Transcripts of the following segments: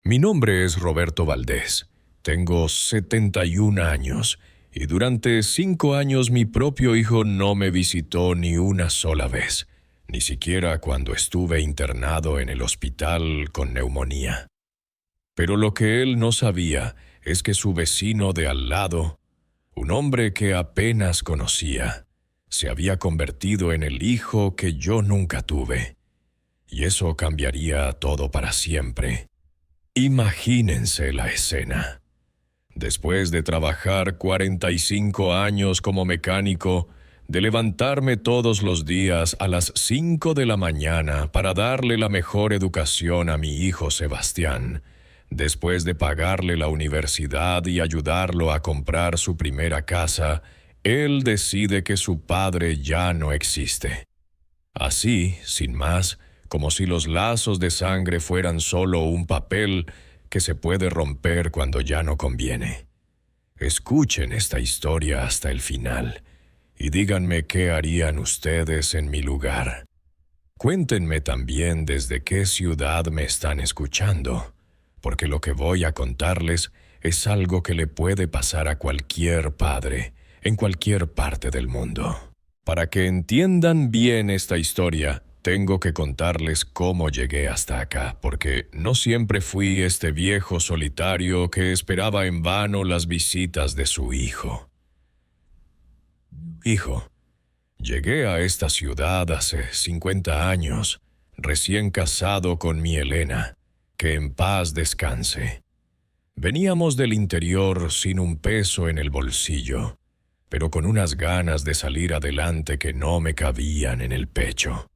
Mi nombre es Roberto Valdés. Tengo 71 años y durante 5 años mi propio hijo no me visitó ni una sola vez, ni siquiera cuando estuve internado en el hospital con neumonía. Pero lo que él no sabía es que su vecino de al lado, un hombre que apenas conocía, se había convertido en el hijo que yo nunca tuve. Y eso cambiaría todo para siempre. Imagínense la escena. Después de trabajar 45 años como mecánico, de levantarme todos los días a las 5 de la mañana para darle la mejor educación a mi hijo Sebastián, después de pagarle la universidad y ayudarlo a comprar su primera casa, él decide que su padre ya no existe. Así, sin más, como si los lazos de sangre fueran solo un papel que se puede romper cuando ya no conviene. Escuchen esta historia hasta el final y díganme qué harían ustedes en mi lugar. Cuéntenme también desde qué ciudad me están escuchando, porque lo que voy a contarles es algo que le puede pasar a cualquier padre en cualquier parte del mundo. Para que entiendan bien esta historia, tengo que contarles cómo llegué hasta acá, porque no siempre fui este viejo solitario que esperaba en vano las visitas de su hijo. Hijo, llegué a esta ciudad hace 50 años, recién casado con mi Elena, que en paz descanse. Veníamos del interior sin un peso en el bolsillo, pero con unas ganas de salir adelante que no me cabían en el pecho.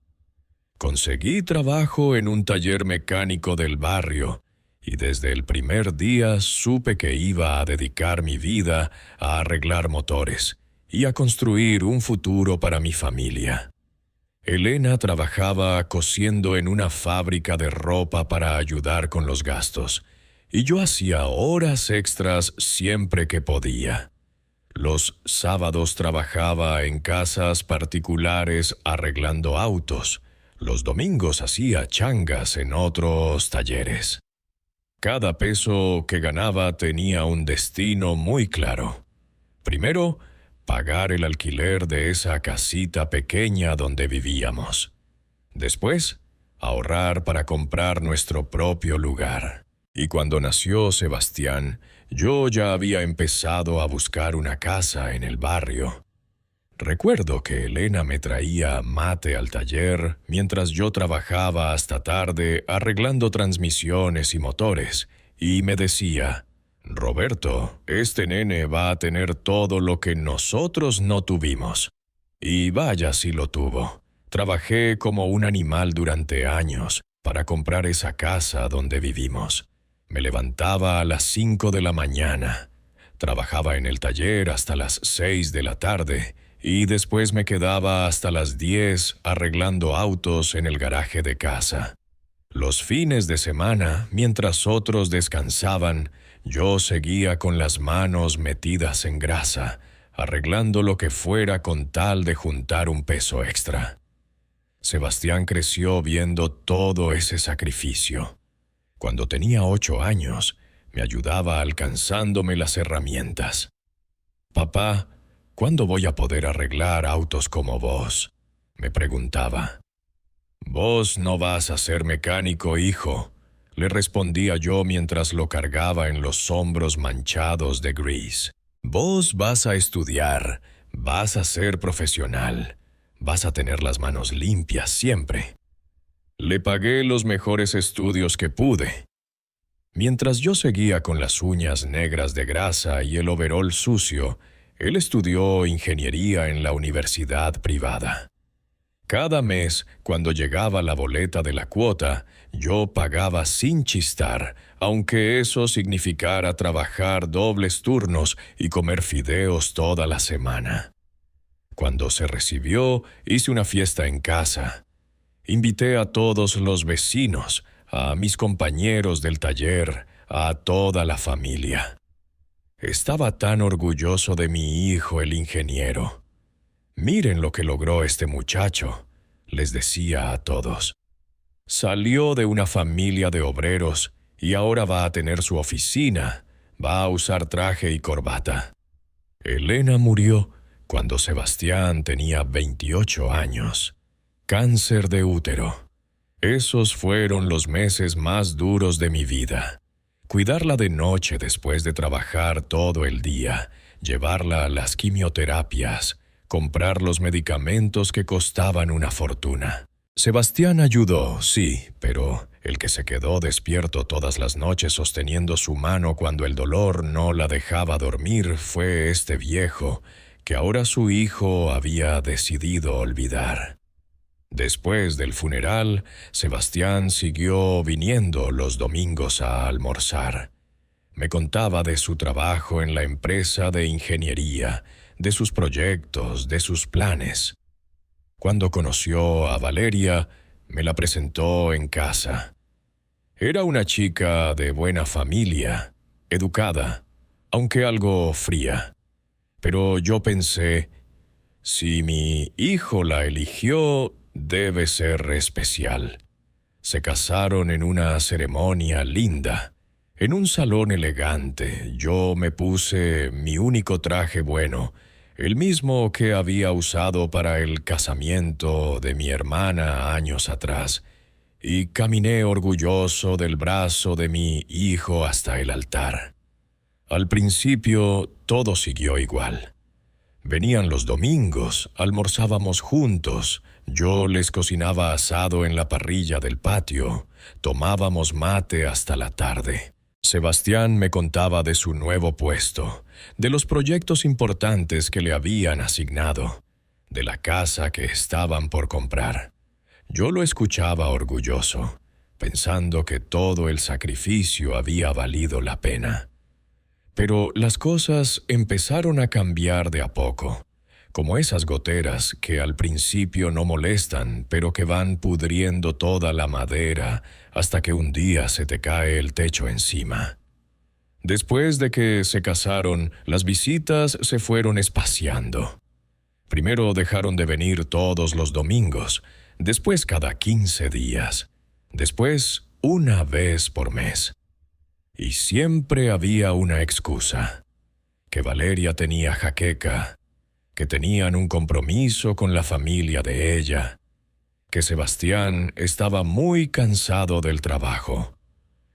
Conseguí trabajo en un taller mecánico del barrio y desde el primer día supe que iba a dedicar mi vida a arreglar motores y a construir un futuro para mi familia. Elena trabajaba cosiendo en una fábrica de ropa para ayudar con los gastos, y yo hacía horas extras siempre que podía. Los sábados trabajaba en casas particulares arreglando autos. Los domingos hacía changas en otros talleres. Cada peso que ganaba tenía un destino muy claro. Primero, pagar el alquiler de esa casita pequeña donde vivíamos. Después, ahorrar para comprar nuestro propio lugar. Y cuando nació Sebastián, yo ya había empezado a buscar una casa en el barrio. Recuerdo que Elena me traía mate al taller mientras yo trabajaba hasta tarde arreglando transmisiones y motores, y me decía: «Roberto, este nene va a tener todo lo que nosotros no tuvimos». Y vaya si lo tuvo. Trabajé como un animal durante años para comprar esa casa donde vivimos. Me levantaba a las 5 de la mañana, trabajaba en el taller hasta las 6 de la tarde y después me quedaba hasta las 10 arreglando autos en el garaje de casa. Los fines de semana, mientras otros descansaban, yo seguía con las manos metidas en grasa, arreglando lo que fuera con tal de juntar un peso extra. Sebastián creció viendo todo ese sacrificio. Cuando tenía 8 años, me ayudaba alcanzándome las herramientas. «Papá, ¿cuándo voy a poder arreglar autos como vos?», me preguntaba. «Vos no vas a ser mecánico, hijo», le respondía yo mientras lo cargaba en los hombros manchados de gris. «Vos vas a estudiar, vas a ser profesional, vas a tener las manos limpias siempre». Le pagué los mejores estudios que pude. Mientras yo seguía con las uñas negras de grasa y el overol sucio, él estudió ingeniería en la universidad privada. Cada mes, cuando llegaba la boleta de la cuota, yo pagaba sin chistar, aunque eso significara trabajar dobles turnos y comer fideos toda la semana. Cuando se recibió, hice una fiesta en casa. Invité a todos los vecinos, a mis compañeros del taller, a toda la familia. Estaba tan orgulloso de mi hijo, el ingeniero. «Miren lo que logró este muchacho», les decía a todos. Salió de una familia de obreros y ahora va a tener su oficina, va a usar traje y corbata. Elena murió cuando Sebastián tenía 28 años. Cáncer de útero. Esos fueron los meses más duros de mi vida. Cuidarla de noche después de trabajar todo el día, llevarla a las quimioterapias, comprar los medicamentos que costaban una fortuna. Sebastián ayudó, sí, pero el que se quedó despierto todas las noches sosteniendo su mano cuando el dolor no la dejaba dormir fue este viejo, que ahora su hijo había decidido olvidar. Después del funeral, Sebastián siguió viniendo los domingos a almorzar. Me contaba de su trabajo en la empresa de ingeniería, de sus proyectos, de sus planes. Cuando conoció a Valeria, me la presentó en casa. Era una chica de buena familia, educada, aunque algo fría. Pero yo pensé, si mi hijo la eligió, debe ser especial. Se casaron en una ceremonia linda. En un salón elegante, yo me puse mi único traje bueno, el mismo que había usado para el casamiento de mi hermana años atrás, y caminé orgulloso del brazo de mi hijo hasta el altar. Al principio, todo siguió igual. Venían los domingos, almorzábamos juntos, yo les cocinaba asado en la parrilla del patio, tomábamos mate hasta la tarde. Sebastián me contaba de su nuevo puesto, de los proyectos importantes que le habían asignado, de la casa que estaban por comprar. Yo lo escuchaba orgulloso, pensando que todo el sacrificio había valido la pena. Pero las cosas empezaron a cambiar de a poco, como esas goteras que al principio no molestan, pero que van pudriendo toda la madera hasta que un día se te cae el techo encima. Después de que se casaron, las visitas se fueron espaciando. Primero dejaron de venir todos los domingos, después cada 15 días, después una vez por mes. Y siempre había una excusa, que Valeria tenía jaqueca, que tenían un compromiso con la familia de ella, que Sebastián estaba muy cansado del trabajo.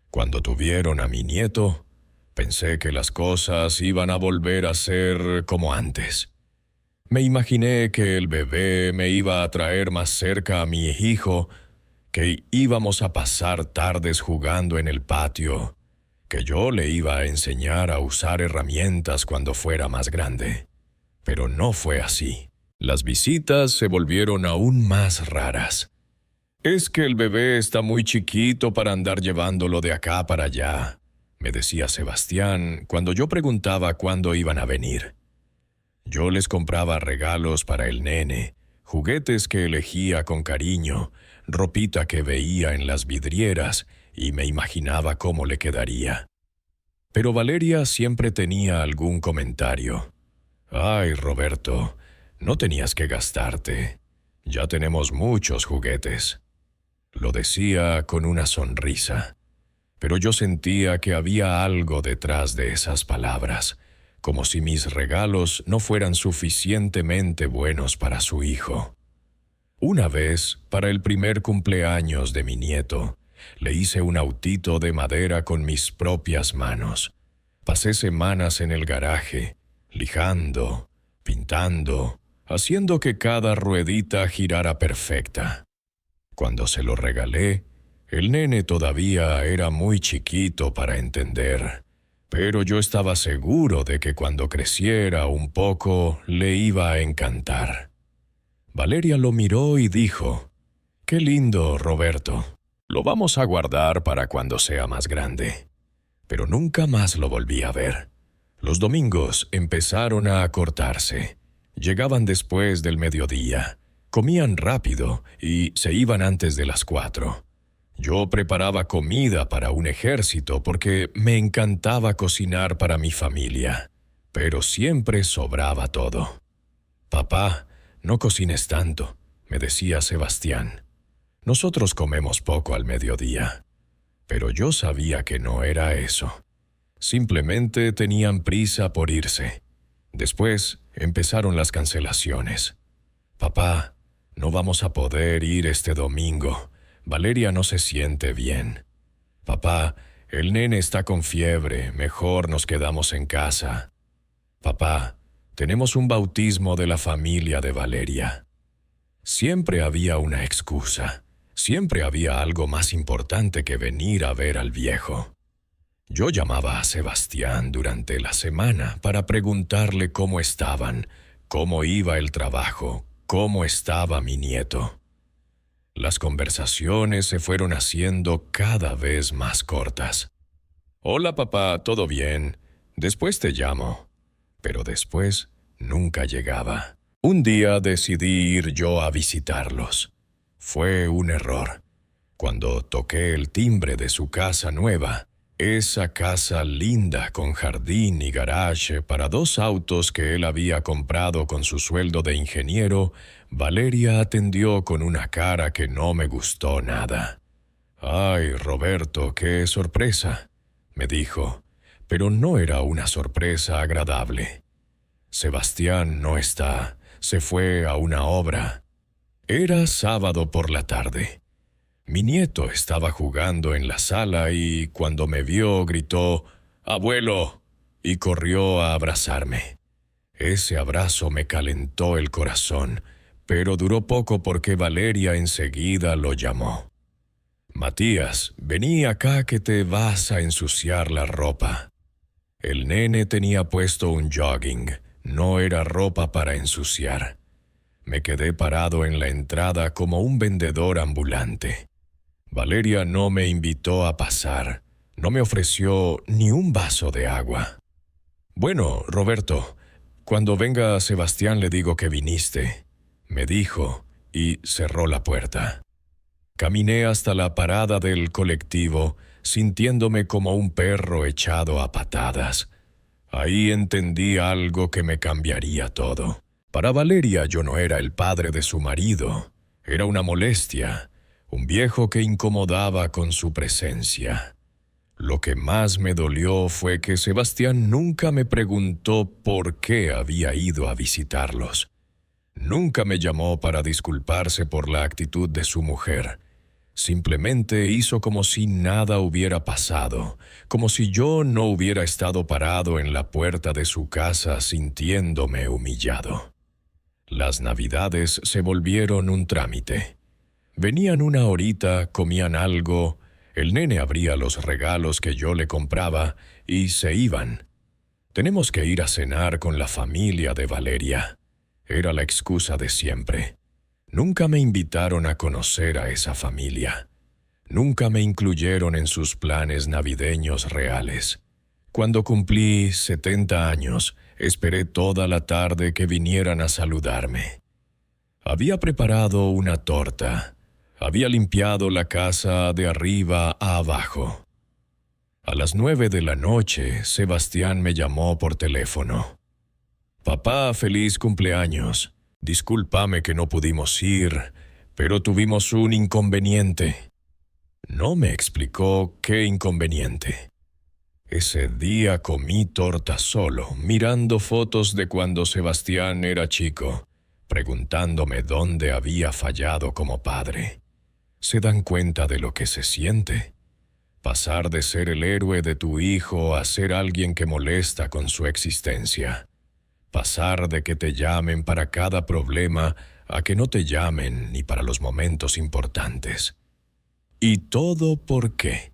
Cuando tuvieron a mi nieto, pensé que las cosas iban a volver a ser como antes. Me imaginé que el bebé me iba a traer más cerca a mi hijo, que íbamos a pasar tardes jugando en el patio, que yo le iba a enseñar a usar herramientas cuando fuera más grande. Pero no fue así. Las visitas se volvieron aún más raras. «Es que el bebé está muy chiquito para andar llevándolo de acá para allá», me decía Sebastián cuando yo preguntaba cuándo iban a venir. Yo les compraba regalos para el nene, juguetes que elegía con cariño, ropita que veía en las vidrieras y me imaginaba cómo le quedaría. Pero Valeria siempre tenía algún comentario. «Ay, Roberto, no tenías que gastarte. Ya tenemos muchos juguetes». Lo decía con una sonrisa, pero yo sentía que había algo detrás de esas palabras, como si mis regalos no fueran suficientemente buenos para su hijo. Una vez, para el primer cumpleaños de mi nieto, le hice un autito de madera con mis propias manos. Pasé semanas en el garaje, lijando, pintando, haciendo que cada ruedita girara perfecta. Cuando se lo regalé, el nene todavía era muy chiquito para entender, pero yo estaba seguro de que cuando creciera un poco le iba a encantar. Valeria lo miró y dijo: «Qué lindo, Roberto. Lo vamos a guardar para cuando sea más grande». Pero nunca más lo volví a ver. Los domingos empezaron a acortarse. Llegaban después del mediodía, comían rápido y se iban antes de las 4. Yo preparaba comida para un ejército porque me encantaba cocinar para mi familia, pero siempre sobraba todo. «Papá, no cocines tanto», me decía Sebastián. «Nosotros comemos poco al mediodía». Pero yo sabía que no era eso. Simplemente tenían prisa por irse. Después empezaron las cancelaciones. Papá, no vamos a poder ir este domingo. Valeria no se siente bien. Papá, el nene está con fiebre, mejor nos quedamos en casa. Papá, tenemos un bautismo de la familia de Valeria. Siempre había una excusa. Siempre había algo más importante que venir a ver al viejo. Yo llamaba a Sebastián durante la semana para preguntarle cómo estaban, cómo iba el trabajo, cómo estaba mi nieto. Las conversaciones se fueron haciendo cada vez más cortas. Hola papá, ¿todo bien? Después te llamo. Pero después nunca llegaba. Un día decidí ir yo a visitarlos. Fue un error. Cuando toqué el timbre de su casa nueva, esa casa linda con jardín y garage para 2 autos que él había comprado con su sueldo de ingeniero, Valeria atendió con una cara que no me gustó nada. «Ay, Roberto, qué sorpresa», me dijo, pero no era una sorpresa agradable. Sebastián no está, se fue a una obra. Era sábado por la tarde. Mi nieto estaba jugando en la sala y cuando me vio gritó «¡Abuelo!» y corrió a abrazarme. Ese abrazo me calentó el corazón, pero duró poco porque Valeria enseguida lo llamó. «Matías, vení acá que te vas a ensuciar la ropa». El nene tenía puesto un jogging, no era ropa para ensuciar. Me quedé parado en la entrada como un vendedor ambulante. Valeria no me invitó a pasar, no me ofreció ni un vaso de agua. «Bueno, Roberto, cuando venga Sebastián le digo que viniste», me dijo y cerró la puerta. Caminé hasta la parada del colectivo, sintiéndome como un perro echado a patadas. Ahí entendí algo que me cambiaría todo. Para Valeria yo no era el padre de su marido, era una molestia, un viejo que incomodaba con su presencia. Lo que más me dolió fue que Sebastián nunca me preguntó por qué había ido a visitarlos. Nunca me llamó para disculparse por la actitud de su mujer. Simplemente hizo como si nada hubiera pasado, como si yo no hubiera estado parado en la puerta de su casa sintiéndome humillado. Las Navidades se volvieron un trámite. Venían una horita, comían algo, el nene abría los regalos que yo le compraba y se iban. «Tenemos que ir a cenar con la familia de Valeria». Era la excusa de siempre. Nunca me invitaron a conocer a esa familia. Nunca me incluyeron en sus planes navideños reales. Cuando cumplí 70 años, esperé toda la tarde que vinieran a saludarme. Había preparado una torta. Había limpiado la casa de arriba a abajo. A las 9 de la noche, Sebastián me llamó por teléfono. «Papá, feliz cumpleaños. Discúlpame que no pudimos ir, pero tuvimos un inconveniente». No me explicó qué inconveniente. Ese día comí torta solo, mirando fotos de cuando Sebastián era chico, preguntándome dónde había fallado como padre. ¿Se dan cuenta de lo que se siente? Pasar de ser el héroe de tu hijo a ser alguien que molesta con su existencia. Pasar de que te llamen para cada problema a que no te llamen ni para los momentos importantes. ¿Y todo por qué?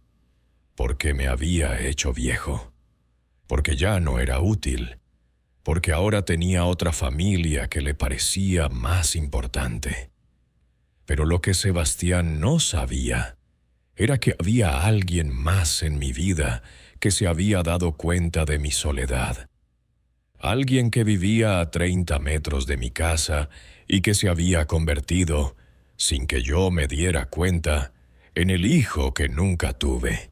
Porque me había hecho viejo. Porque ya no era útil. Porque ahora tenía otra familia que le parecía más importante. Pero lo que Sebastián no sabía era que había alguien más en mi vida que se había dado cuenta de mi soledad. Alguien que vivía a 30 metros de mi casa y que se había convertido, sin que yo me diera cuenta, en el hijo que nunca tuve.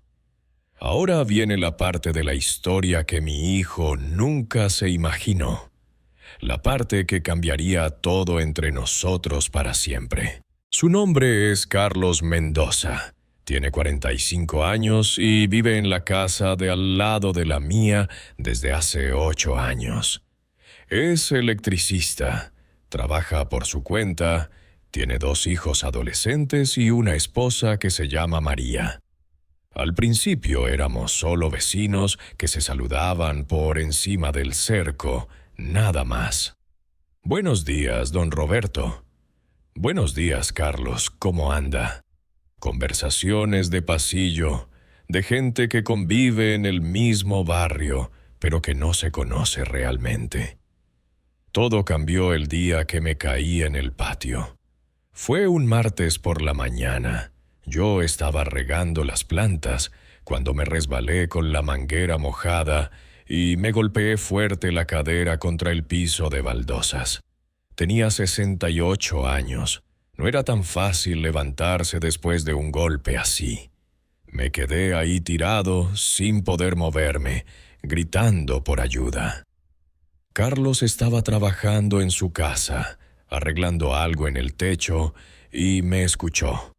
Ahora viene la parte de la historia que mi hijo nunca se imaginó. La parte que cambiaría todo entre nosotros para siempre. Su nombre es Carlos Mendoza, Tiene 45 años y vive en la casa de al lado de la mía desde hace 8 años. Es electricista, trabaja por su cuenta, tiene 2 hijos adolescentes y una esposa que se llama María. Al principio éramos solo vecinos que se saludaban por encima del cerco, nada más. Buenos días, don Roberto. Buenos días, Carlos, ¿cómo anda? Conversaciones de pasillo, de gente que convive en el mismo barrio, pero que no se conoce realmente. Todo cambió el día que me caí en el patio. Fue un martes por la mañana. Yo estaba regando las plantas cuando me resbalé con la manguera mojada y me golpeé fuerte la cadera contra el piso de baldosas. Tenía 68 años. No era tan fácil levantarse después de un golpe así. Me quedé ahí tirado, sin poder moverme, gritando por ayuda. Carlos estaba trabajando en su casa, arreglando algo en el techo, y me escuchó.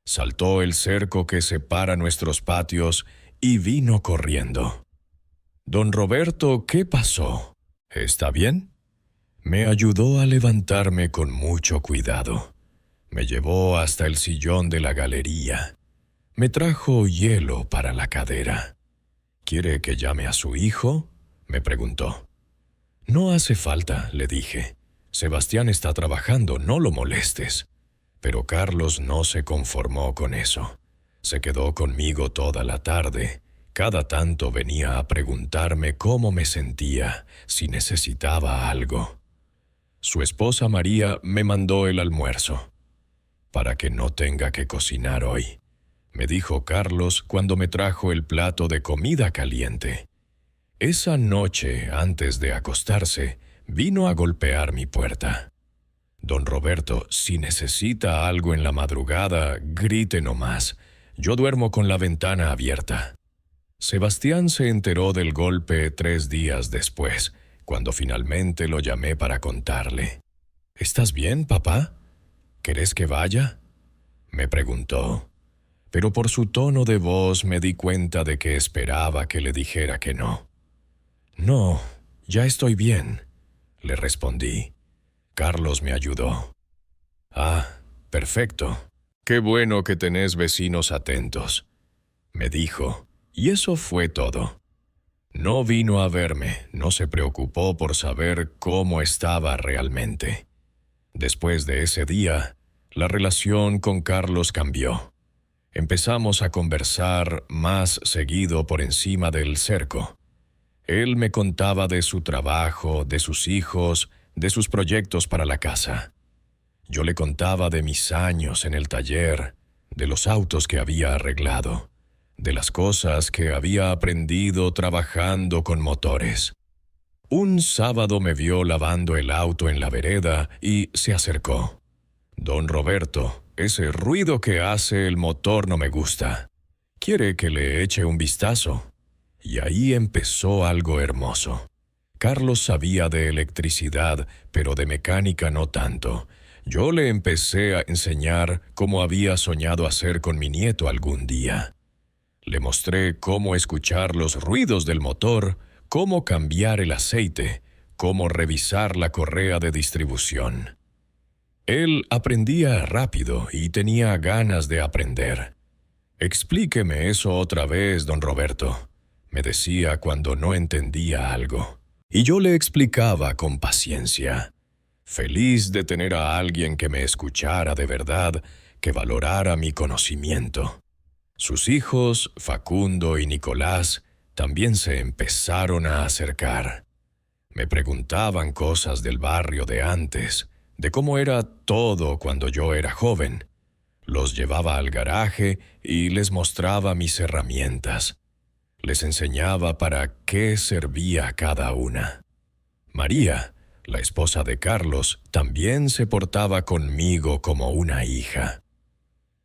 Saltó el cerco que separa nuestros patios y vino corriendo. «Don Roberto, ¿qué pasó? ¿Está bien?» Me ayudó a levantarme con mucho cuidado. Me llevó hasta el sillón de la galería. Me trajo hielo para la cadera. «¿Quiere que llame a su hijo?», me preguntó. «No hace falta», le dije. «Sebastián está trabajando, no lo molestes». Pero Carlos no se conformó con eso. Se quedó conmigo toda la tarde. Cada tanto venía a preguntarme cómo me sentía, si necesitaba algo. Su esposa María me mandó el almuerzo. «Para que no tenga que cocinar hoy», me dijo Carlos cuando me trajo el plato de comida caliente. Esa noche, antes de acostarse, vino a golpear mi puerta. «Don Roberto, si necesita algo en la madrugada, grite nomás. Yo duermo con la ventana abierta». Sebastián se enteró del golpe 3 días después, cuando finalmente lo llamé para contarle. «¿Estás bien, papá? ¿Querés que vaya?», me preguntó. Pero por su tono de voz me di cuenta de que esperaba que le dijera que no. «No, ya estoy bien», le respondí. Carlos me ayudó. «Ah, perfecto. Qué bueno que tenés vecinos atentos», me dijo, y eso fue todo. No vino a verme, no se preocupó por saber cómo estaba realmente. Después de ese día, la relación con Carlos cambió. Empezamos a conversar más seguido por encima del cerco. Él me contaba de su trabajo, de sus hijos, de sus proyectos para la casa. Yo le contaba de mis años en el taller, de los autos que había arreglado, de las cosas que había aprendido trabajando con motores. Un sábado me vio lavando el auto en la vereda y se acercó. «Don Roberto, ese ruido que hace el motor no me gusta. ¿Quiere que le eche un vistazo?». Y ahí empezó algo hermoso. Carlos sabía de electricidad, pero de mecánica no tanto. Yo le empecé a enseñar cómo había soñado hacer con mi nieto algún día. Le mostré cómo escuchar los ruidos del motor, cómo cambiar el aceite, cómo revisar la correa de distribución. Él aprendía rápido y tenía ganas de aprender. «Explíqueme eso otra vez, don Roberto», me decía cuando no entendía algo. Y yo le explicaba con paciencia, feliz de tener a alguien que me escuchara de verdad, que valorara mi conocimiento. Sus hijos, Facundo y Nicolás, también se empezaron a acercar. Me preguntaban cosas del barrio de antes, de cómo era todo cuando yo era joven. Los llevaba al garaje y les mostraba mis herramientas. Les enseñaba para qué servía cada una. María, la esposa de Carlos, también se portaba conmigo como una hija.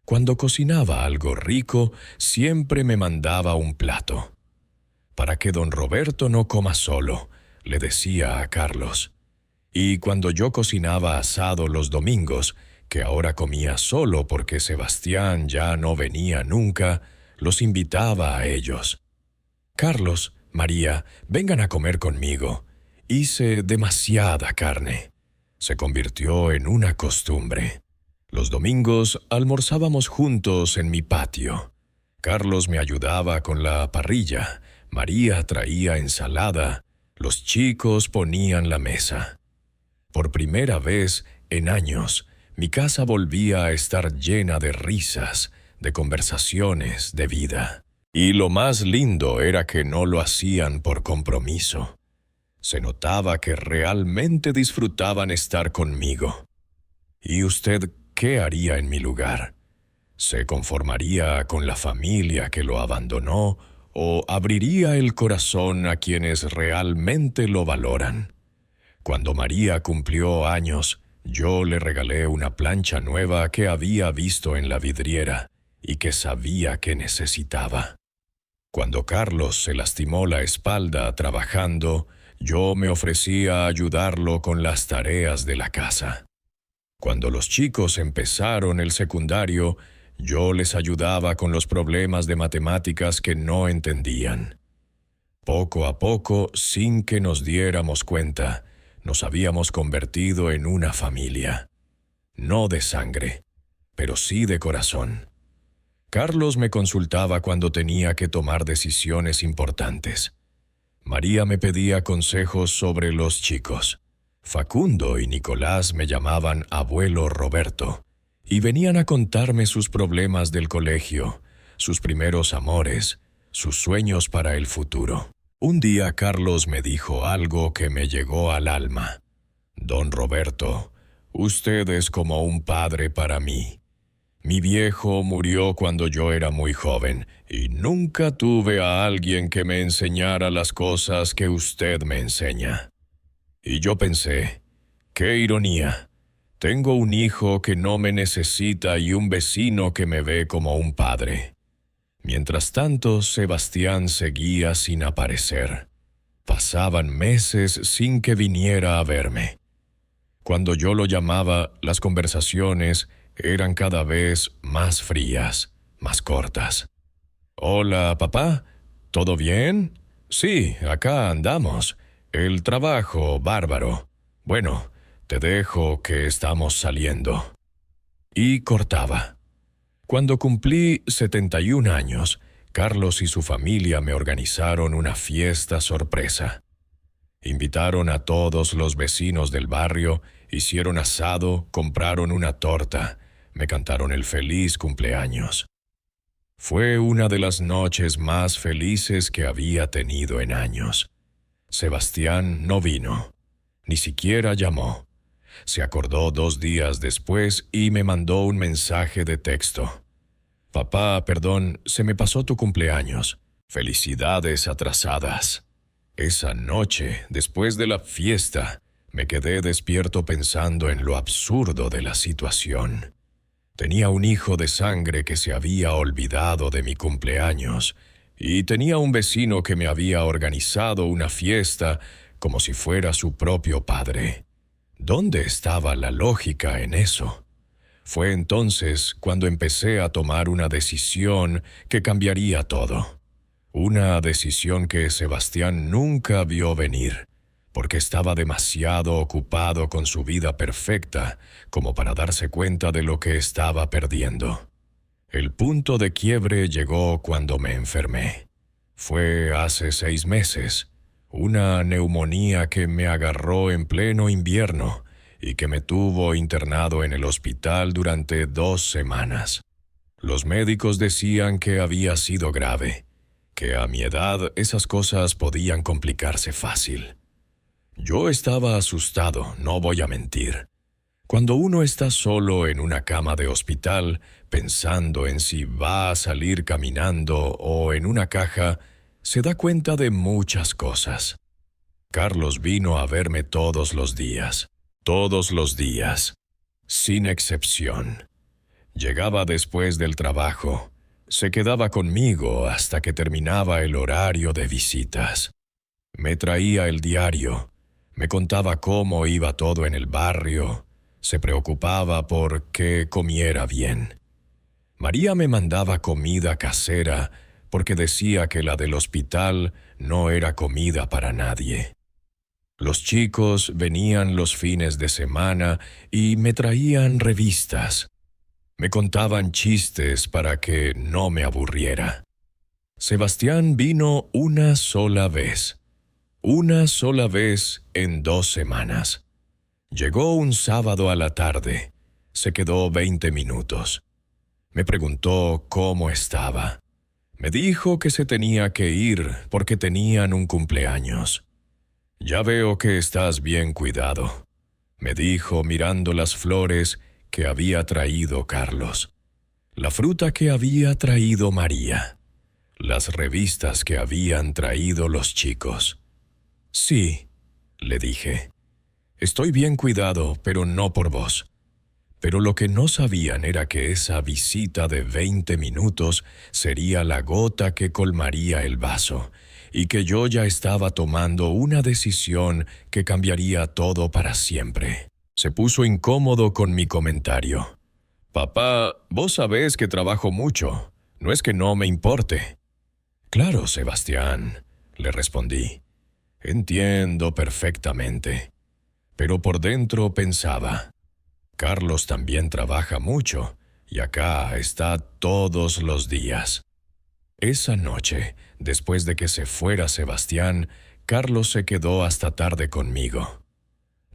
Cuando cocinaba algo rico, siempre me mandaba un plato. «Para que don Roberto no coma solo», le decía a Carlos. Y cuando yo cocinaba asado los domingos, que ahora comía solo porque Sebastián ya no venía nunca, los invitaba a ellos. «Carlos, María, vengan a comer conmigo. Hice demasiada carne». Se convirtió en una costumbre. Los domingos almorzábamos juntos en mi patio. Carlos me ayudaba con la parrilla, María traía ensalada, los chicos ponían la mesa. Por primera vez en años, mi casa volvía a estar llena de risas, de conversaciones, de vida. Y lo más lindo era que no lo hacían por compromiso. Se notaba que realmente disfrutaban estar conmigo. ¿Y usted qué haría en mi lugar? ¿Se conformaría con la familia que lo abandonó o abriría el corazón a quienes realmente lo valoran? Cuando María cumplió años, yo le regalé una plancha nueva que había visto en la vidriera y que sabía que necesitaba. Cuando Carlos se lastimó la espalda trabajando, yo me ofrecí a ayudarlo con las tareas de la casa. Cuando los chicos empezaron el secundario, yo les ayudaba con los problemas de matemáticas que no entendían. Poco a poco, sin que nos diéramos cuenta, nos habíamos convertido en una familia. No de sangre, pero sí de corazón. Carlos me consultaba cuando tenía que tomar decisiones importantes. María me pedía consejos sobre los chicos. Facundo y Nicolás me llamaban abuelo Roberto y venían a contarme sus problemas del colegio, sus primeros amores, sus sueños para el futuro. Un día Carlos me dijo algo que me llegó al alma. «Don Roberto, usted es como un padre para mí. Mi viejo murió cuando yo era muy joven y nunca tuve a alguien que me enseñara las cosas que usted me enseña». Y yo pensé, «Qué ironía. Tengo un hijo que no me necesita y un vecino que me ve como un padre». Mientras tanto, Sebastián seguía sin aparecer. Pasaban meses sin que viniera a verme. Cuando yo lo llamaba, las conversaciones eran cada vez más frías, más cortas. «Hola, papá. ¿Todo bien? Sí, acá andamos. El trabajo, bárbaro. Bueno, te dejo que estamos saliendo». Y cortaba. Cuando cumplí 71 años, Carlos y su familia me organizaron una fiesta sorpresa. Invitaron a todos los vecinos del barrio, hicieron asado, compraron una torta, me cantaron el feliz cumpleaños. Fue una de las noches más felices que había tenido en años. Sebastián no vino, ni siquiera llamó. Se acordó 2 días después y me mandó un mensaje de texto. «Papá, perdón, se me pasó tu cumpleaños. Felicidades atrasadas». Esa noche, después de la fiesta, me quedé despierto pensando en lo absurdo de la situación. Tenía un hijo de sangre que se había olvidado de mi cumpleaños y tenía un vecino que me había organizado una fiesta como si fuera su propio padre. ¿Dónde estaba la lógica en eso? Fue entonces cuando empecé a tomar una decisión que cambiaría todo. Una decisión que Sebastián nunca vio venir, porque estaba demasiado ocupado con su vida perfecta como para darse cuenta de lo que estaba perdiendo. El punto de quiebre llegó cuando me enfermé. Fue hace 6 meses, una neumonía que me agarró en pleno invierno y que me tuvo internado en el hospital durante 2 semanas. Los médicos decían que había sido grave, que a mi edad esas cosas podían complicarse fácil. Yo estaba asustado, no voy a mentir. Cuando uno está solo en una cama de hospital, pensando en si va a salir caminando o en una caja, se da cuenta de muchas cosas. Carlos vino a verme todos los días, sin excepción. Llegaba después del trabajo, se quedaba conmigo hasta que terminaba el horario de visitas. Me traía el diario, me contaba cómo iba todo en el barrio, Se preocupaba por que comiera bien. María me mandaba comida casera porque decía que la del hospital no era comida para nadie. Los chicos venían los fines de semana y me traían revistas. Me contaban chistes para que no me aburriera. Sebastián vino una sola vez en 2 semanas. Llegó un sábado a la tarde. Se quedó 20 minutos. Me preguntó cómo estaba. Me dijo que se tenía que ir porque tenían un cumpleaños. «Ya veo que estás bien cuidado», me dijo mirando las flores que había traído Carlos, la fruta que había traído María, las revistas que habían traído los chicos. «Sí», le dije, «estoy bien cuidado, pero no por vos». Pero lo que no sabían era que esa visita de 20 minutos sería la gota que colmaría el vaso, y que yo ya estaba tomando una decisión que cambiaría todo para siempre. Se puso incómodo con mi comentario. «Papá, vos sabés que trabajo mucho. No es que no me importe». «Claro, Sebastián», le respondí. «Entiendo perfectamente». Pero por dentro pensaba, Carlos también trabaja mucho, y acá está todos los días. Esa noche, después de que se fuera Sebastián, Carlos se quedó hasta tarde conmigo.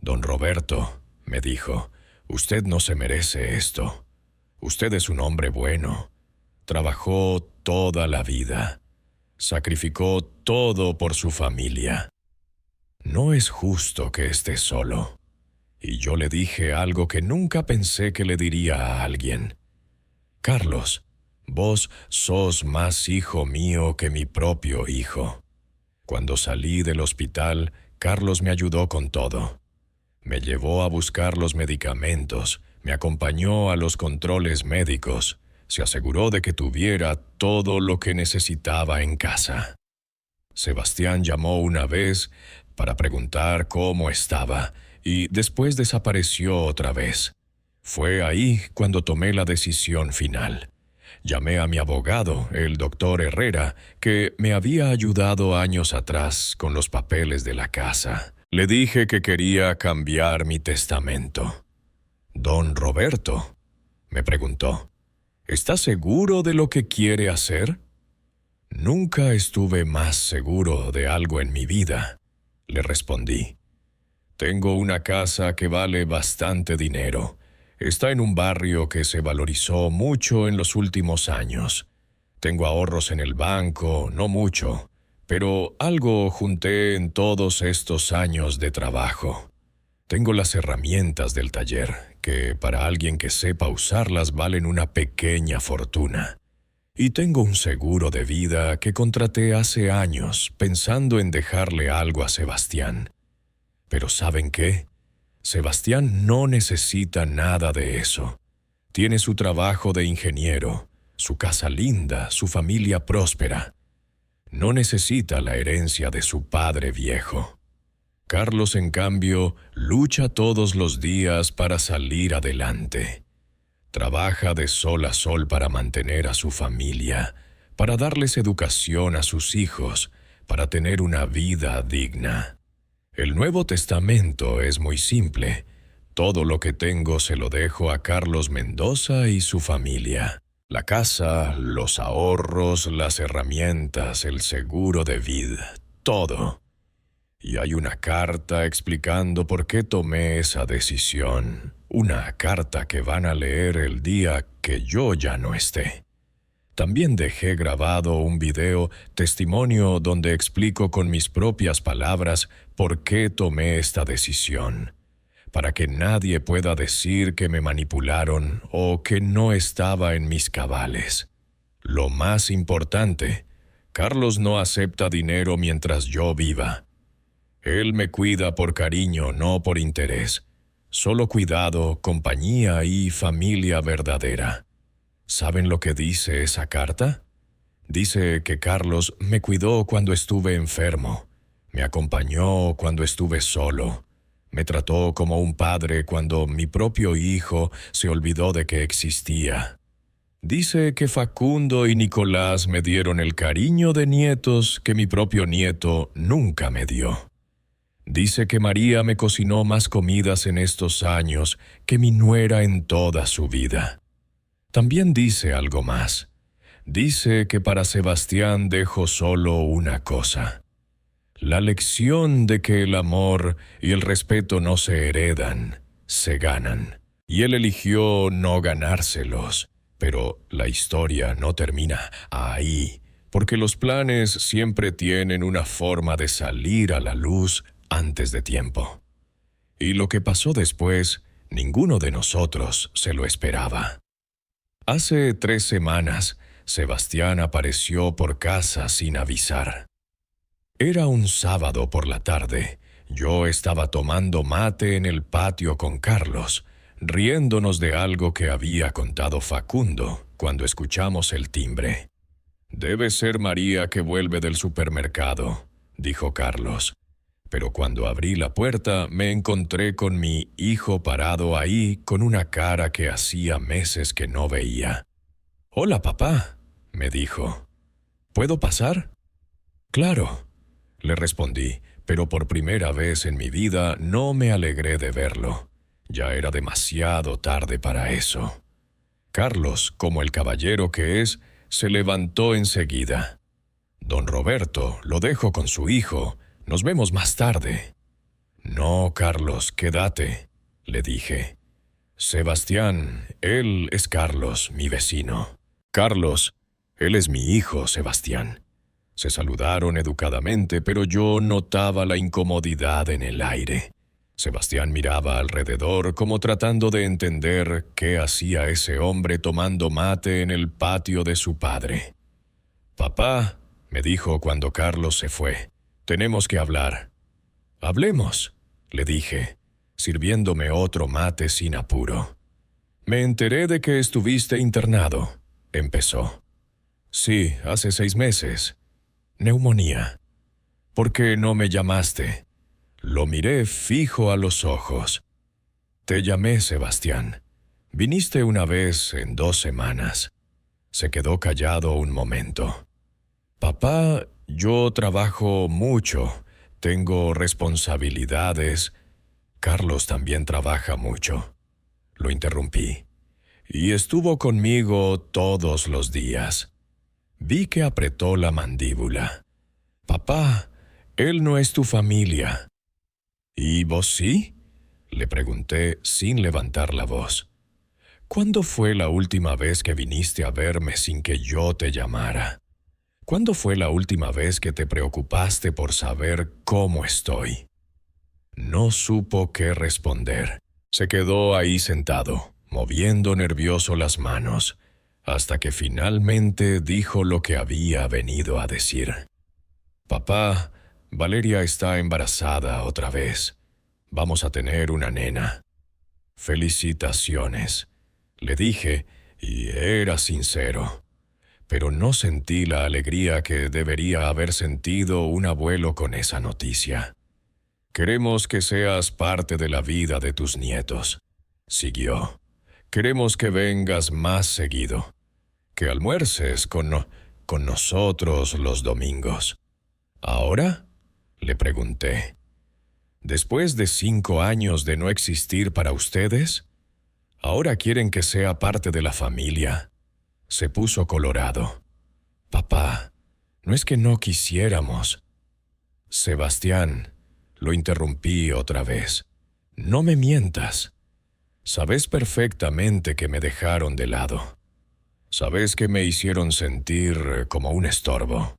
«Don Roberto», me dijo, «usted no se merece esto. Usted es un hombre bueno. Trabajó toda la vida. Sacrificó todo por su familia. No es justo que esté solo». Y yo le dije algo que nunca pensé que le diría a alguien. «Carlos, vos sos más hijo mío que mi propio hijo». Cuando salí del hospital, Carlos me ayudó con todo. Me llevó a buscar los medicamentos, me acompañó a los controles médicos, se aseguró de que tuviera todo lo que necesitaba en casa. Sebastián llamó una vez para preguntar cómo estaba, y después desapareció otra vez. Fue ahí cuando tomé la decisión final. Llamé a mi abogado, el doctor Herrera, que me había ayudado años atrás con los papeles de la casa. Le dije que quería cambiar mi testamento. «Don Roberto», me preguntó, «¿está seguro de lo que quiere hacer?» «Nunca estuve más seguro de algo en mi vida», le respondí. «Tengo una casa que vale bastante dinero. Está en un barrio que se valorizó mucho en los últimos años. Tengo ahorros en el banco, no mucho, pero algo junté en todos estos años de trabajo. Tengo las herramientas del taller, que para alguien que sepa usarlas valen una pequeña fortuna. Y tengo un seguro de vida que contraté hace años pensando en dejarle algo a Sebastián. Pero ¿saben qué? Sebastián no necesita nada de eso. Tiene su trabajo de ingeniero, su casa linda, su familia próspera. No necesita la herencia de su padre viejo. Carlos, en cambio, lucha todos los días para salir adelante. Trabaja de sol a sol para mantener a su familia, para darles educación a sus hijos, para tener una vida digna. El Nuevo Testamento es muy simple. Todo lo que tengo se lo dejo a Carlos Mendoza y su familia. La casa, los ahorros, las herramientas, el seguro de vida, todo. Y hay una carta explicando por qué tomé esa decisión. Una carta que van a leer el día que yo ya no esté. También dejé grabado un video testimonio donde explico con mis propias palabras por qué tomé esta decisión, para que nadie pueda decir que me manipularon o que no estaba en mis cabales. Lo más importante, Carlos no acepta dinero mientras yo viva. Él me cuida por cariño, no por interés. Solo cuidado, compañía y familia verdadera. ¿Saben lo que dice esa carta? Dice que Carlos me cuidó cuando estuve enfermo, me acompañó cuando estuve solo, Me trató como un padre cuando mi propio hijo se olvidó de que existía. Dice que Facundo y Nicolás me dieron el cariño de nietos que mi propio nieto nunca me dio. Dice que María me cocinó más comidas en estos años que mi nuera en toda su vida. También dice algo más. Dice que para Sebastián dejo solo una cosa: la lección de que el amor y el respeto no se heredan, se ganan. Y él eligió no ganárselos. Pero la historia no termina ahí, porque los planes siempre tienen una forma de salir a la luz antes de tiempo. Y lo que pasó después, ninguno de nosotros se lo esperaba. Hace 3 semanas, Sebastián apareció por casa sin avisar. Era un sábado por la tarde. Yo estaba tomando mate en el patio con Carlos, riéndonos de algo que había contado Facundo, cuando escuchamos el timbre. «Debe ser María que vuelve del supermercado», dijo Carlos. Pero cuando abrí la puerta me encontré con mi hijo parado ahí con una cara que hacía meses que no veía. «Hola, papá», me dijo. «¿Puedo pasar?» «Claro», le respondí, pero por primera vez en mi vida no me alegré de verlo. Ya era demasiado tarde para eso. Carlos, como el caballero que es, se levantó enseguida. «Don Roberto, lo dejo con su hijo. Nos vemos más tarde». «No, Carlos, quédate», le dije. «Sebastián, él es Carlos, mi vecino. Carlos, él es mi hijo, Sebastián». Se saludaron educadamente, pero yo notaba la incomodidad en el aire. Sebastián miraba alrededor como tratando de entender qué hacía ese hombre tomando mate en el patio de su padre. «Papá», me dijo cuando Carlos se fue, «tenemos que hablar». «Hablemos», le dije, sirviéndome otro mate sin apuro. «Me enteré de que estuviste internado», empezó. «Sí, hace 6 meses. Neumonía. ¿Por qué no me llamaste?» Lo miré fijo a los ojos. «Te llamé, Sebastián. Viniste una vez en 2 semanas». Se quedó callado un momento. «Papá, yo trabajo mucho. Tengo responsabilidades». «Carlos también trabaja mucho», lo interrumpí. «Y estuvo conmigo todos los días». Vi que apretó la mandíbula. «Papá, él no es tu familia». «¿Y vos sí?», le pregunté sin levantar la voz. «¿Cuándo fue la última vez que viniste a verme sin que yo te llamara? ¿Cuándo fue la última vez que te preocupaste por saber cómo estoy?» No supo qué responder. Se quedó ahí sentado, moviendo nervioso las manos, hasta que finalmente dijo lo que había venido a decir. «Papá, Valeria está embarazada otra vez. Vamos a tener una nena». «Felicitaciones», le dije, y era sincero. Pero no sentí la alegría que debería haber sentido un abuelo con esa noticia. «Queremos que seas parte de la vida de tus nietos», siguió. «Queremos que vengas más seguido, que almuerces con nosotros los domingos». «¿Ahora?», le pregunté. «¿Después de 5 años de no existir para ustedes? ¿Ahora quieren que sea parte de la familia?». Se puso colorado. «Papá, no es que no quisiéramos». «Sebastián», lo interrumpí otra vez, «no me mientas. Sabes perfectamente que me dejaron de lado. Sabes que me hicieron sentir como un estorbo.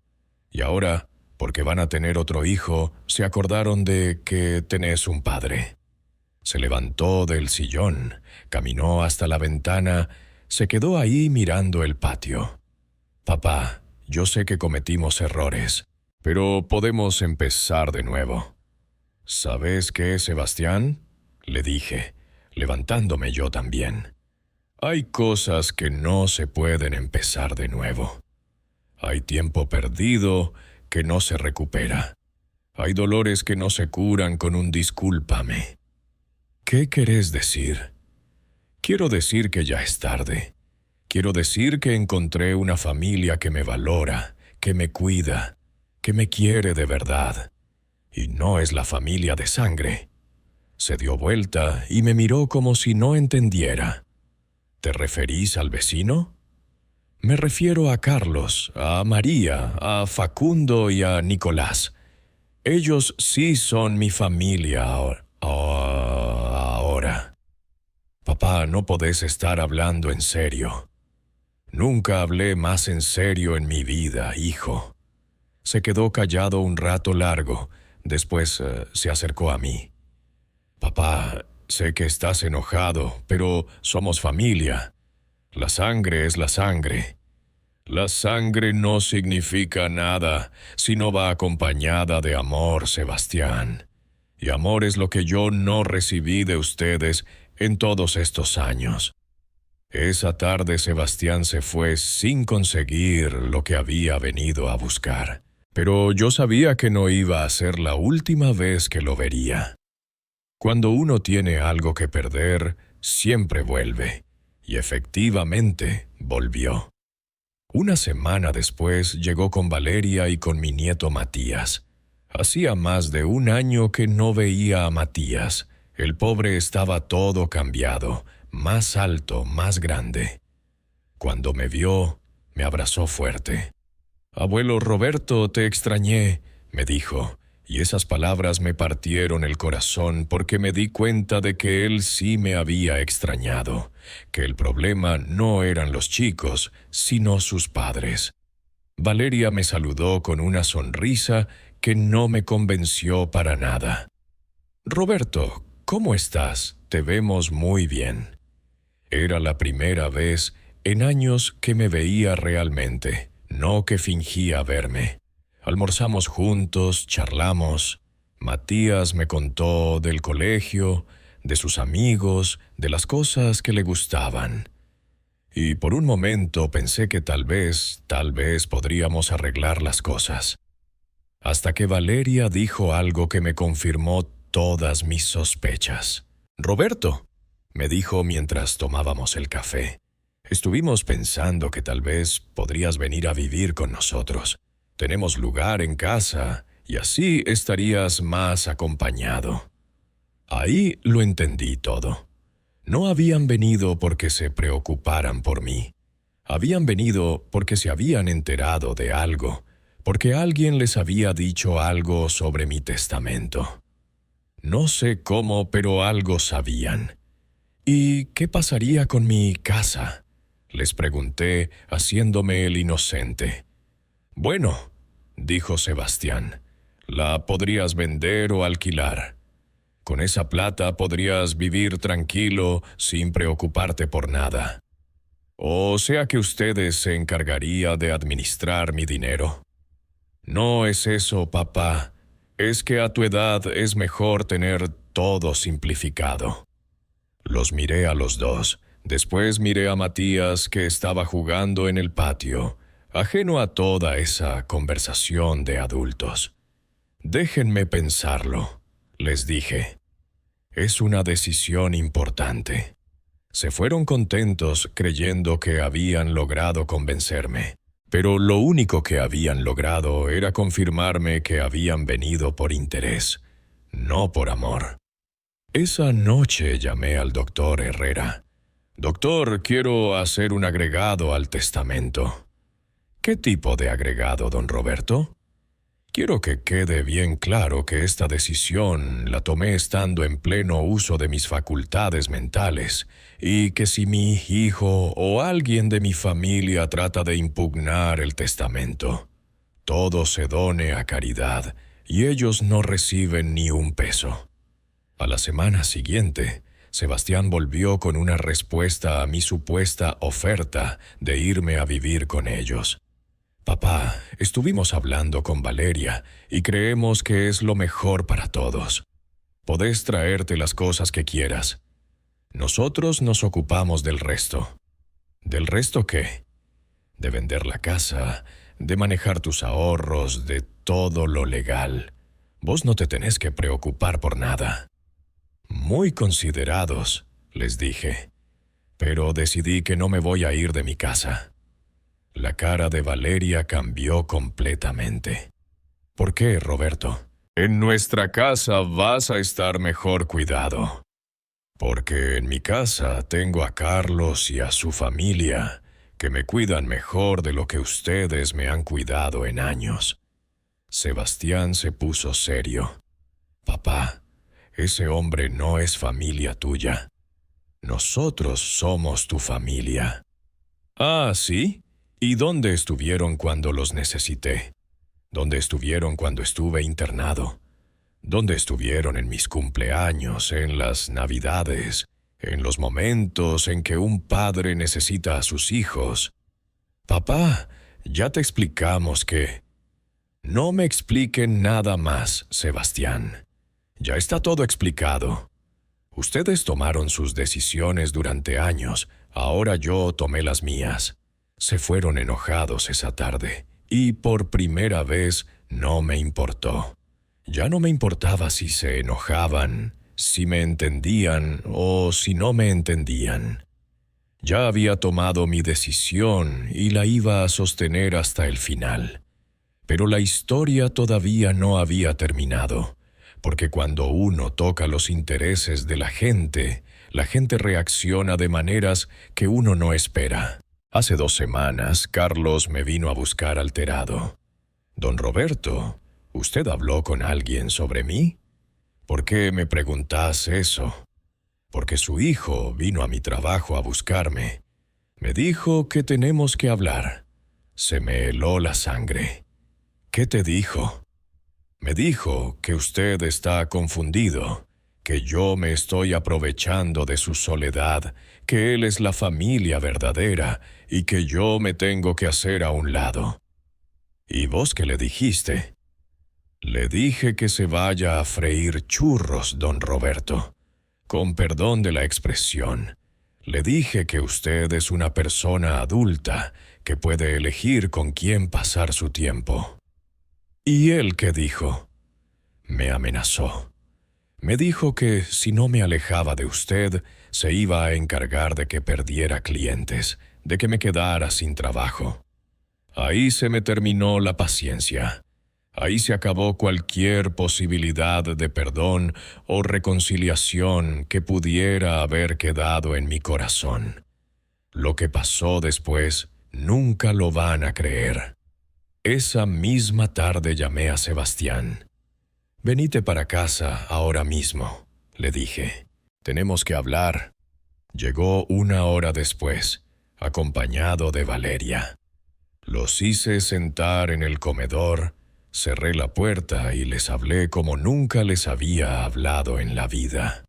Y ahora, porque van a tener otro hijo, se acordaron de que tenés un padre». Se levantó del sillón, caminó hasta la ventana, se quedó ahí mirando el patio. «Papá, yo sé que cometimos errores, pero podemos empezar de nuevo». «¿Sabes qué, Sebastián?», le dije, levantándome yo también. «Hay cosas que no se pueden empezar de nuevo. Hay tiempo perdido que no se recupera. Hay dolores que no se curan con un discúlpame. ¿Qué querés decir? Quiero decir que ya es tarde. Quiero decir que encontré una familia que me valora, que me cuida, que me quiere de verdad. Y no es la familia de sangre. Se dio vuelta y me miró como si no entendiera. ¿Te referís al vecino? Me refiero a Carlos, a María, a Facundo y a Nicolás. Ellos sí son mi familia ahora. Papá, no podés estar hablando en serio. Nunca hablé más en serio en mi vida, hijo. Se quedó callado un rato largo. Después se acercó a mí. Papá, sé que estás enojado, pero somos familia. La sangre es la sangre. La sangre no significa nada si no va acompañada de amor, Sebastián. Y amor es lo que yo no recibí de ustedes en todos estos años. Esa tarde Sebastián se fue sin conseguir lo que había venido a buscar. Pero yo sabía que no iba a ser la última vez que lo vería. Cuando uno tiene algo que perder, siempre vuelve. Y efectivamente, volvió. Una semana después llegó con Valeria y con mi nieto Matías. Hacía más de un año que no veía a Matías. El pobre estaba todo cambiado, más alto, más grande. Cuando me vio, me abrazó fuerte. «Abuelo Roberto, te extrañé», me dijo, y esas palabras me partieron el corazón porque me di cuenta de que él sí me había extrañado, que el problema no eran los chicos, sino sus padres. Valeria me saludó con una sonrisa que no me convenció para nada. «Roberto, ¿cómo estás? Te vemos muy bien». Era la primera vez en años que me veía realmente, no que fingía verme. Almorzamos juntos, charlamos. Matías me contó del colegio, de sus amigos, de las cosas que le gustaban. Y por un momento pensé que tal vez podríamos arreglar las cosas. Hasta que Valeria dijo algo que me confirmó todas mis sospechas. «Roberto», me dijo mientras tomábamos el café, «estuvimos pensando que tal vez podrías venir a vivir con nosotros. Tenemos lugar en casa y así estarías más acompañado». Ahí lo entendí todo. No habían venido porque se preocuparan por mí. Habían venido porque se habían enterado de algo, porque alguien les había dicho algo sobre mi testamento. No sé cómo, pero algo sabían. «¿Y qué pasaría con mi casa?», les pregunté, haciéndome el inocente. «Bueno», dijo Sebastián, «la podrías vender o alquilar. Con esa plata podrías vivir tranquilo sin preocuparte por nada. O sea que ustedes se encargaría de administrar mi dinero». «No es eso, papá. Es que a tu edad es mejor tener todo simplificado». Los miré a los dos. Después miré a Matías, que estaba jugando en el patio, ajeno a toda esa conversación de adultos. «Déjenme pensarlo», les dije. «Es una decisión importante». Se fueron contentos creyendo que habían logrado convencerme, pero lo único que habían logrado era confirmarme que habían venido por interés, no por amor. Esa noche llamé al doctor Herrera. «Doctor, quiero hacer un agregado al testamento». «¿Qué tipo de agregado, don Roberto?» «Quiero que quede bien claro que esta decisión la tomé estando en pleno uso de mis facultades mentales, y que si mi hijo o alguien de mi familia trata de impugnar el testamento, todo se done a caridad y ellos no reciben ni un peso». A la semana siguiente, Sebastián volvió con una respuesta a mi supuesta oferta de irme a vivir con ellos. «Papá, estuvimos hablando con Valeria y creemos que es lo mejor para todos. Podés traerte las cosas que quieras. Nosotros nos ocupamos del resto». «¿Del resto qué?» «De vender la casa, de manejar tus ahorros, de todo lo legal. Vos no te tenés que preocupar por nada». Muy considerados, les dije, pero decidí que no me voy a ir de mi casa. La cara de Valeria cambió completamente. ¿Por qué, Roberto? En nuestra casa vas a estar mejor cuidado. Porque en mi casa tengo a Carlos y a su familia, que me cuidan mejor de lo que ustedes me han cuidado en años. Sebastián se puso serio. Papá, ese hombre no es familia tuya. Nosotros somos tu familia. Ah, ¿sí? ¿Y dónde estuvieron cuando los necesité? ¿Dónde estuvieron cuando estuve internado? ¿Dónde estuvieron en mis cumpleaños, en las Navidades, en los momentos en que un padre necesita a sus hijos? Papá, ya te explicamos que... No me expliquen nada más, Sebastián. Ya está todo explicado. Ustedes tomaron sus decisiones durante años, ahora yo tomé las mías. Se fueron enojados esa tarde, y por primera vez no me importó. Ya no me importaba si se enojaban, si me entendían o si no me entendían. Ya había tomado mi decisión y la iba a sostener hasta el final. Pero la historia todavía no había terminado, porque cuando uno toca los intereses de la gente reacciona de maneras que uno no espera. Hace 2 semanas, Carlos me vino a buscar alterado. Don Roberto, ¿usted habló con alguien sobre mí? ¿Por qué me preguntás eso? Porque su hijo vino a mi trabajo a buscarme. Me dijo que tenemos que hablar. Se me heló la sangre. ¿Qué te dijo? Me dijo que usted está confundido, que yo me estoy aprovechando de su soledad, que él es la familia verdadera y que yo me tengo que hacer a un lado. ¿Y vos qué le dijiste? Le dije que se vaya a freír churros, don Roberto. Con perdón de la expresión, le dije que usted es una persona adulta que puede elegir con quién pasar su tiempo. ¿Y él qué dijo? Me amenazó. Me dijo que si no me alejaba de usted, se iba a encargar de que perdiera clientes, de que me quedara sin trabajo. Ahí se me terminó la paciencia. Ahí se acabó cualquier posibilidad de perdón o reconciliación que pudiera haber quedado en mi corazón. Lo que pasó después nunca lo van a creer. Esa misma tarde llamé a Sebastián. «Venite para casa ahora mismo», le dije. «Tenemos que hablar». Llegó 1 hora después, acompañado de Valeria. Los hice sentar en el comedor, cerré la puerta y les hablé como nunca les había hablado en la vida.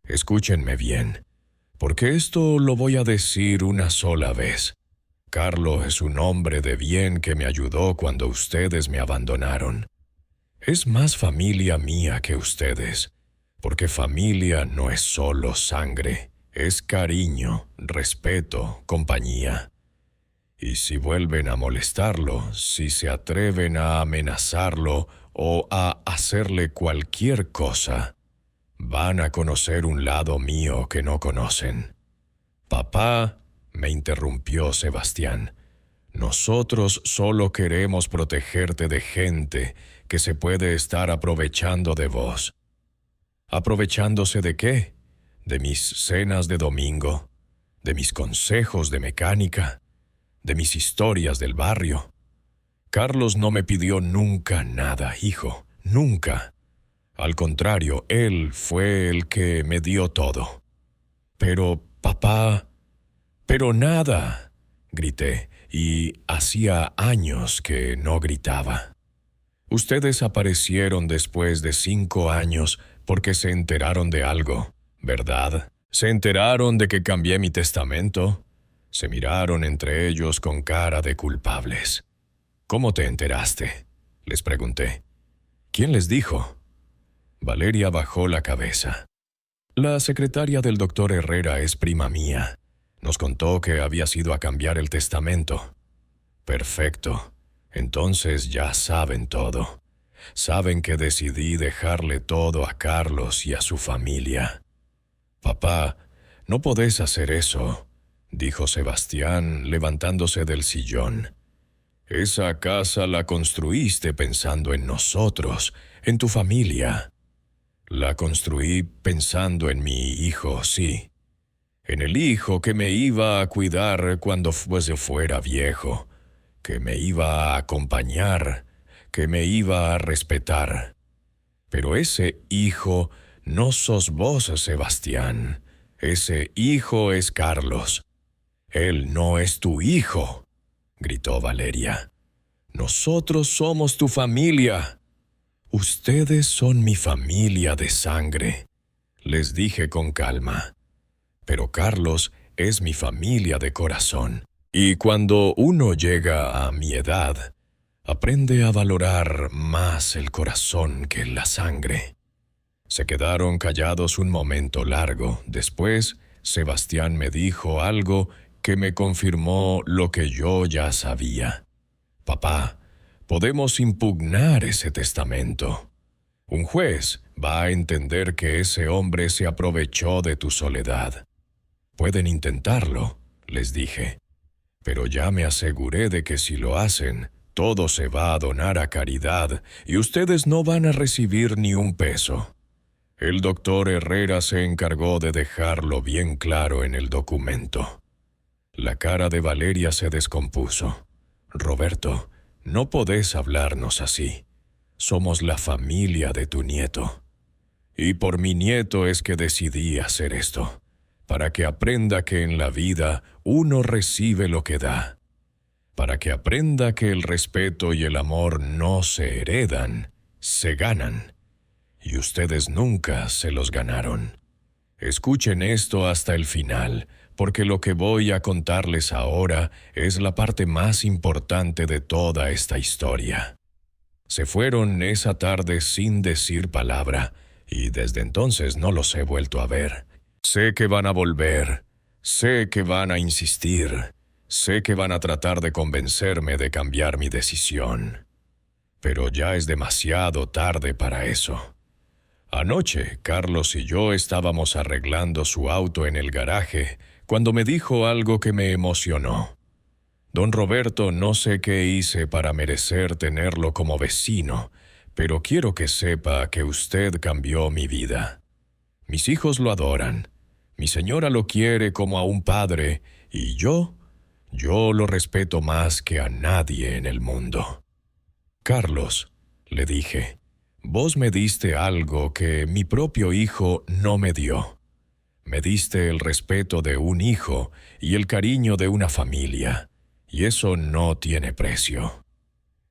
Escúchenme bien, porque esto lo voy a decir una sola vez. Carlos es un hombre de bien que me ayudó cuando ustedes me abandonaron. Es más familia mía que ustedes, porque familia no es solo sangre, es cariño, respeto, compañía. Y si vuelven a molestarlo, si se atreven a amenazarlo o a hacerle cualquier cosa, van a conocer un lado mío que no conocen. Papá, me interrumpió Sebastián, nosotros solo queremos protegerte de gente que se puede estar aprovechando de vos. ¿Aprovechándose de qué? De mis cenas de domingo, de mis consejos de mecánica, de mis historias del barrio. Carlos no me pidió nunca nada, hijo, nunca. Al contrario, él fue el que me dio todo. Pero, papá... «Pero nada», grité, y hacía años que no gritaba. Ustedes aparecieron después de 5 años porque se enteraron de algo, ¿verdad? Se enteraron de que cambié mi testamento. Se miraron entre ellos con cara de culpables. «¿Cómo te enteraste?», les pregunté. «¿Quién les dijo?». Valeria bajó la cabeza. «La secretaria del doctor Herrera es prima mía. Nos contó que habías ido a cambiar el testamento». «Perfecto. Entonces ya saben todo. Saben que decidí dejarle todo a Carlos y a su familia. Papá, no podés hacer eso, dijo Sebastián levantándose del sillón. Esa casa la construiste pensando en nosotros, en tu familia. La construí pensando en mi hijo, sí. En el hijo que me iba a cuidar cuando fuera viejo, que me iba a acompañar, que me iba a respetar. Pero ese hijo no sos vos, Sebastián. Ese hijo es Carlos. Él no es tu hijo, gritó Valeria. Nosotros somos tu familia. Ustedes son mi familia de sangre, les dije con calma. Pero Carlos es mi familia de corazón. Y cuando uno llega a mi edad, aprende a valorar más el corazón que la sangre. Se quedaron callados un momento largo. Después, Sebastián me dijo algo que me confirmó lo que yo ya sabía. Papá, podemos impugnar ese testamento. Un juez va a entender que ese hombre se aprovechó de tu soledad. Pueden intentarlo, les dije. Pero ya me aseguré de que si lo hacen, todo se va a donar a caridad y ustedes no van a recibir ni un peso. El doctor Herrera se encargó de dejarlo bien claro en el documento. La cara de Valeria se descompuso. Roberto, no podés hablarnos así. Somos la familia de tu nieto. Y por mi nieto es que decidí hacer esto, para que aprenda que en la vida uno recibe lo que da, para que aprenda que el respeto y el amor no se heredan, se ganan. Y ustedes nunca se los ganaron. Escuchen esto hasta el final, porque lo que voy a contarles ahora es la parte más importante de toda esta historia. Se fueron esa tarde sin decir palabra, y desde entonces no los he vuelto a ver. Sé que van a volver, sé que van a insistir, sé que van a tratar de convencerme de cambiar mi decisión. Pero ya es demasiado tarde para eso. Anoche, Carlos y yo estábamos arreglando su auto en el garaje cuando me dijo algo que me emocionó. Don Roberto, no sé qué hice para merecer tenerlo como vecino, pero quiero que sepa que usted cambió mi vida. Mis hijos lo adoran, mi señora lo quiere como a un padre, y yo lo respeto más que a nadie en el mundo. Carlos, le dije, vos me diste algo que mi propio hijo no me dio. Me diste el respeto de un hijo y el cariño de una familia, y eso no tiene precio.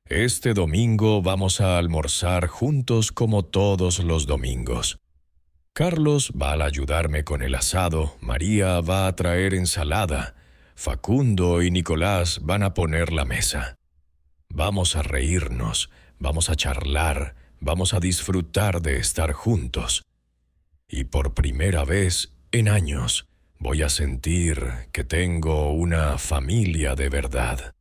Este domingo vamos a almorzar juntos como todos los domingos. Carlos va a ayudarme con el asado, María va a traer ensalada, Facundo y Nicolás van a poner la mesa. Vamos a reírnos, vamos a charlar, vamos a disfrutar de estar juntos. Y por primera vez en años voy a sentir que tengo una familia de verdad.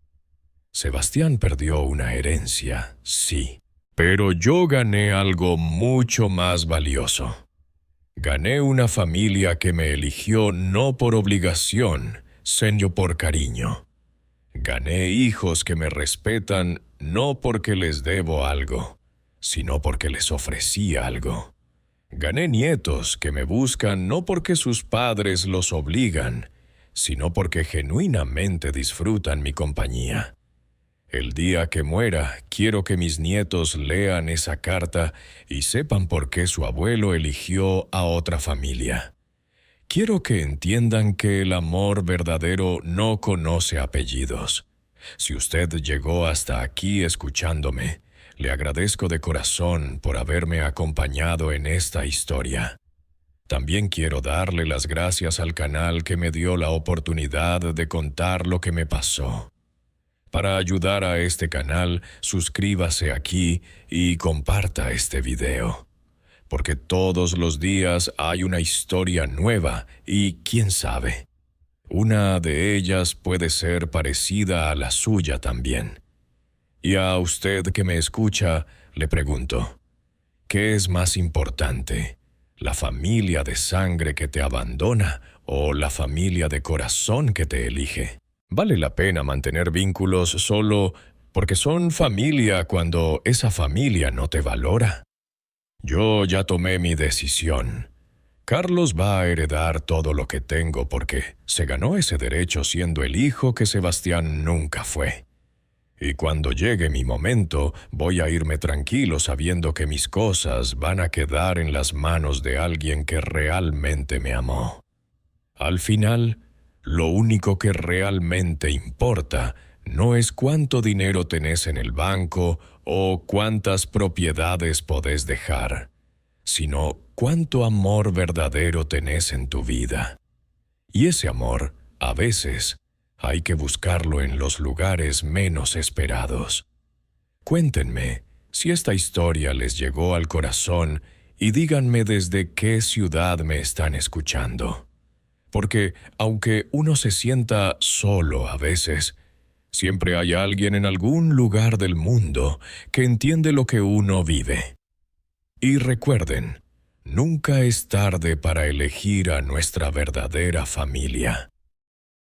Sebastián perdió una herencia, sí, pero yo gané algo mucho más valioso. Gané una familia que me eligió no por obligación, sino por cariño. Gané hijos que me respetan no porque les debo algo, sino porque les ofrecí algo. Gané nietos que me buscan no porque sus padres los obligan, sino porque genuinamente disfrutan mi compañía. El día que muera, quiero que mis nietos lean esa carta y sepan por qué su abuelo eligió a otra familia. Quiero que entiendan que el amor verdadero no conoce apellidos. Si usted llegó hasta aquí escuchándome, le agradezco de corazón por haberme acompañado en esta historia. También quiero darle las gracias al canal que me dio la oportunidad de contar lo que me pasó. Para ayudar a este canal, suscríbase aquí y comparta este video. Porque todos los días hay una historia nueva y, quién sabe, una de ellas puede ser parecida a la suya también. Y a usted que me escucha, Le pregunto, ¿qué es más importante? ¿La familia de sangre que te abandona o la familia de corazón que te elige? ¿Vale la pena mantener vínculos solo porque son familia cuando esa familia no te valora? Yo ya tomé mi decisión. Carlos va a heredar todo lo que tengo porque se ganó ese derecho siendo el hijo que Sebastián nunca fue. Y cuando llegue mi momento, voy a irme tranquilo sabiendo que mis cosas van a quedar en las manos de alguien que realmente me amó. Al final, lo único que realmente importa no es cuánto dinero tenés en el banco o cuántas propiedades podés dejar, sino cuánto amor verdadero tenés en tu vida. Y ese amor, a veces, hay que buscarlo en los lugares menos esperados. Cuéntenme si esta historia les llegó al corazón y díganme desde qué ciudad me están escuchando. Porque, aunque uno se sienta solo a veces, siempre hay alguien en algún lugar del mundo que entiende lo que uno vive. Y recuerden, nunca es tarde para elegir a nuestra verdadera familia.